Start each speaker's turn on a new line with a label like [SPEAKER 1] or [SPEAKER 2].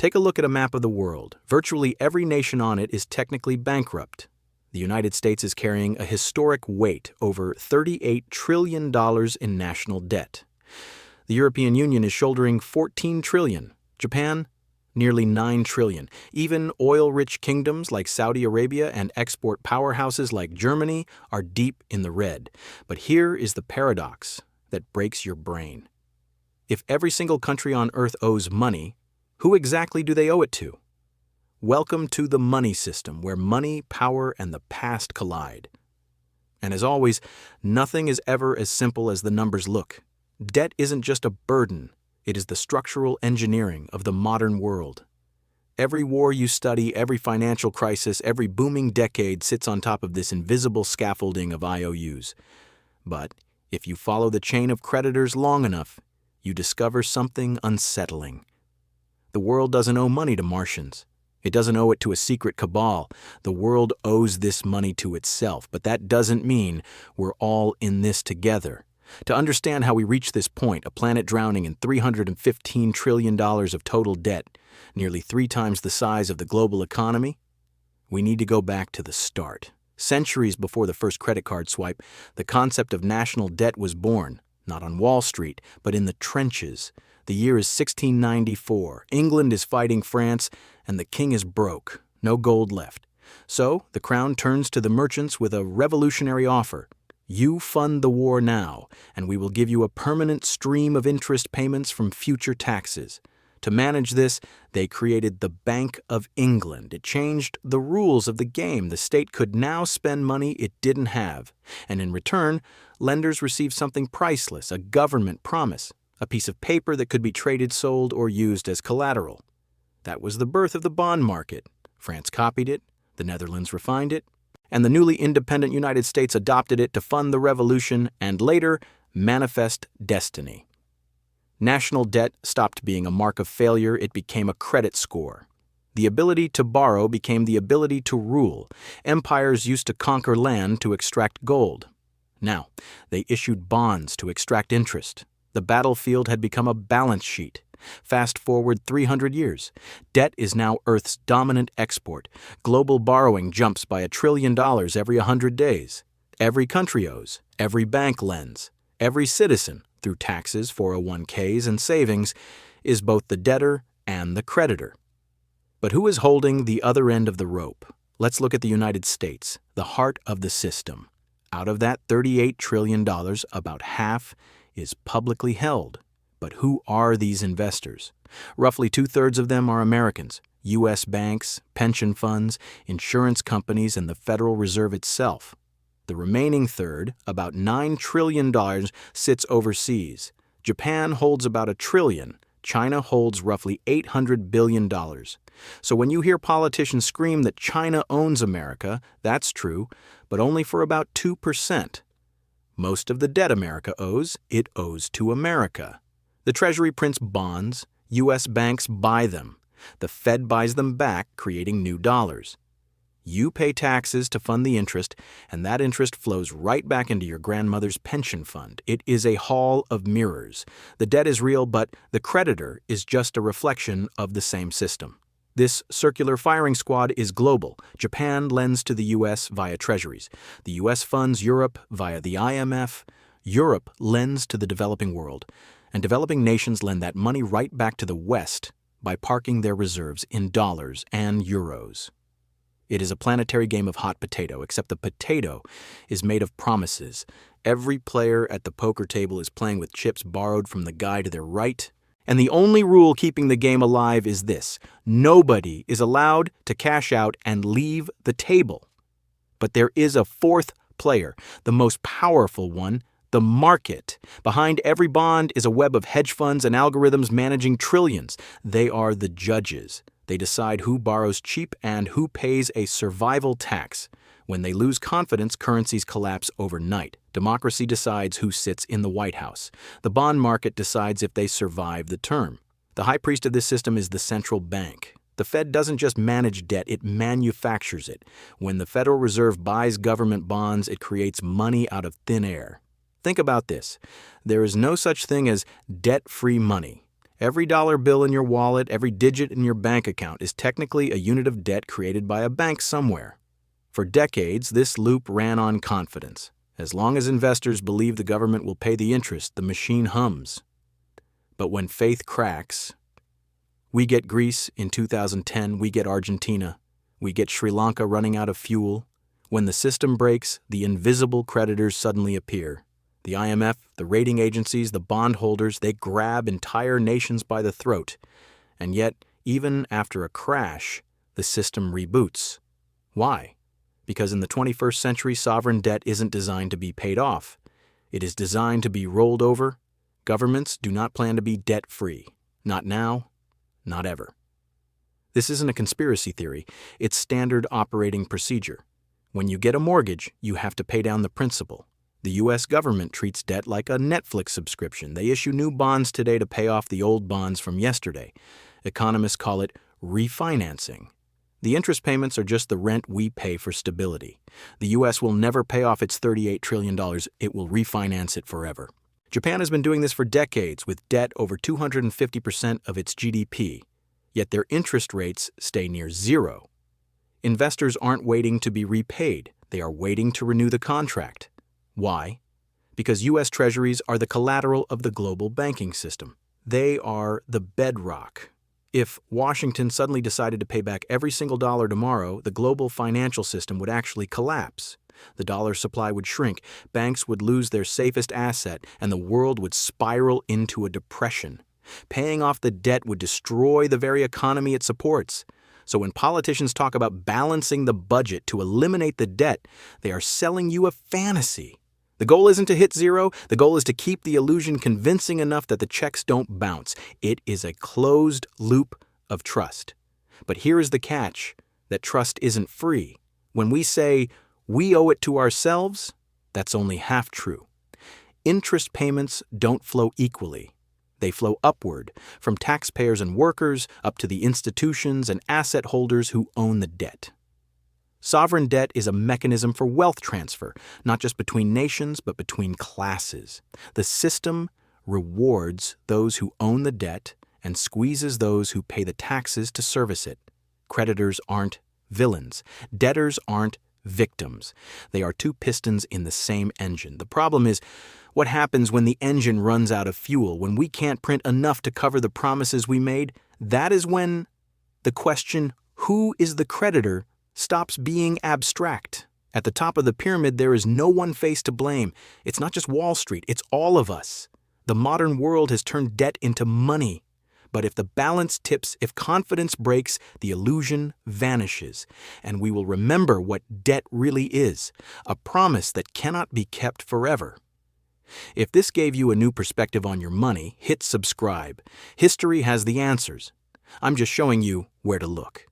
[SPEAKER 1] Take a look at a map of the world. Virtually every nation on it is technically bankrupt. The United States is carrying a historic weight, over $38 trillion in national debt. The European Union is shouldering $14 trillion. Japan, nearly $9 trillion. Even oil-rich kingdoms like Saudi Arabia and export powerhouses like Germany are deep in the red. But here is the paradox that breaks your brain. If every single country on Earth owes money, who exactly do they owe it to? Welcome to the money system, where money, power, and the past collide. And as always, nothing is ever as simple as the numbers look. Debt isn't just a burden, it is the structural engineering of the modern world. Every war you study, every financial crisis, every booming decade sits on top of this invisible scaffolding of IOUs. But if you follow the chain of creditors long enough, you discover something unsettling. The world doesn't owe money to Martians. It doesn't owe it to a secret cabal. The world owes this money to itself, but that doesn't mean we're all in this together. To understand how we reach this point, a planet drowning in $315 trillion of total debt, nearly 3 times the size of the global economy, we need to go back to the start. Centuries before the first credit card swipe, the concept of national debt was born, not on Wall Street, but in the trenches. The year is 1694. England is fighting France, and the king is broke. No gold left. So the crown turns to the merchants with a revolutionary offer. You fund the war now, and we will give you a permanent stream of interest payments from future taxes. To manage this, they created the Bank of England. It changed the rules of the game. The state could now spend money it didn't have. And in return, lenders received something priceless, a government promise. A piece of paper that could be traded, sold, or used as collateral. That was the birth of the bond market. France copied it, the Netherlands refined it, and the newly independent United States adopted it to fund the revolution and later manifest destiny. National debt stopped being a mark of failure, it became a credit score. The ability to borrow became the ability to rule. Empires used to conquer land to extract gold. Now, they issued bonds to extract interest. The battlefield had become a balance sheet. Fast forward 300 years. Debt is now Earth's dominant export. Global borrowing jumps by $1 trillion every 100 days. Every country owes. Every bank lends. Every citizen, through taxes, 401ks, and savings, is both the debtor and the creditor. But who is holding the other end of the rope? Let's look at the United States, the heart of the system. Out of that $38 trillion, about half is publicly held. But who are these investors? Roughly 2/3 of them are Americans, U.S. banks, pension funds, insurance companies, and the Federal Reserve itself. The remaining third, about $9 trillion, sits overseas. Japan holds about $1 trillion. China holds roughly $800 billion. So when you hear politicians scream that China owns America, that's true, but only for about 2%. Most of the debt America owes, it owes to America. The Treasury prints bonds, U.S. banks buy them. The Fed buys them back, creating new dollars. You pay taxes to fund the interest, and that interest flows right back into your grandmother's pension fund. It is a hall of mirrors. The debt is real, but the creditor is just a reflection of the same system. This circular firing squad is global. Japan lends to the U.S. via treasuries. The U.S. funds Europe via the IMF. Europe lends to the developing world. And developing nations lend that money right back to the West by parking their reserves in dollars and euros. It is a planetary game of hot potato, except the potato is made of promises. Every player at the poker table is playing with chips borrowed from the guy to their right. And the only rule keeping the game alive is this: nobody is allowed to cash out and leave the table. But there is a fourth player, the most powerful one, the market. Behind every bond is a web of hedge funds and algorithms managing trillions. They are the judges. They decide who borrows cheap and who pays a survival tax. When they lose confidence, currencies collapse overnight. Democracy decides who sits in the White House. The bond market decides if they survive the term. The high priest of this system is the central bank. The Fed doesn't just manage debt, it manufactures it. When the Federal Reserve buys government bonds, it creates money out of thin air. Think about this. There is no such thing as debt-free money. Every dollar bill in your wallet, every digit in your bank account is technically a unit of debt created by a bank somewhere. For decades, this loop ran on confidence. As long as investors believe the government will pay the interest, the machine hums. But when faith cracks, we get Greece in 2010, we get Argentina, we get Sri Lanka running out of fuel. When the system breaks, the invisible creditors suddenly appear. The IMF, the rating agencies, the bondholders, they grab entire nations by the throat. And yet, even after a crash, the system reboots. Why? Because in the 21st century, sovereign debt isn't designed to be paid off. It is designed to be rolled over. Governments do not plan to be debt-free. Not now, not ever. This isn't a conspiracy theory. It's standard operating procedure. When you get a mortgage, you have to pay down the principal. The U.S. government treats debt like a Netflix subscription. They issue new bonds today to pay off the old bonds from yesterday. Economists call it refinancing. The interest payments are just the rent we pay for stability. The U.S. will never pay off its $38 trillion. It will refinance it forever. Japan has been doing this for decades with debt over 250% of its GDP, yet their interest rates stay near zero. Investors aren't waiting to be repaid. They are waiting to renew the contract. Why? Because U.S. Treasuries are the collateral of the global banking system. They are the bedrock. If Washington suddenly decided to pay back every single dollar tomorrow, the global financial system would actually collapse. The dollar supply would shrink, banks would lose their safest asset, and the world would spiral into a depression. Paying off the debt would destroy the very economy it supports. So when politicians talk about balancing the budget to eliminate the debt, they are selling you a fantasy. The goal isn't to hit zero. The goal is to keep the illusion convincing enough that the checks don't bounce. It is a closed loop of trust. But here is the catch, that trust isn't free. When we say we owe it to ourselves, that's only half true. Interest payments don't flow equally. They flow upward, from taxpayers and workers up to the institutions and asset holders who own the debt. Sovereign debt is a mechanism for wealth transfer, not just between nations, but between classes. The system rewards those who own the debt and squeezes those who pay the taxes to service it. Creditors aren't villains. Debtors aren't victims. They are two pistons in the same engine. The problem is, what happens when the engine runs out of fuel, when we can't print enough to cover the promises we made? That is when the question, who is the creditor, stops being abstract. At the top of the pyramid, there is no one face to blame. It's not just Wall Street, it's all of us. The modern world has turned debt into money. But if the balance tips, if confidence breaks, the illusion vanishes, and we will remember what debt really is, a promise that cannot be kept forever. If this gave you a new perspective on your money, hit subscribe. History has the answers. I'm just showing you where to look.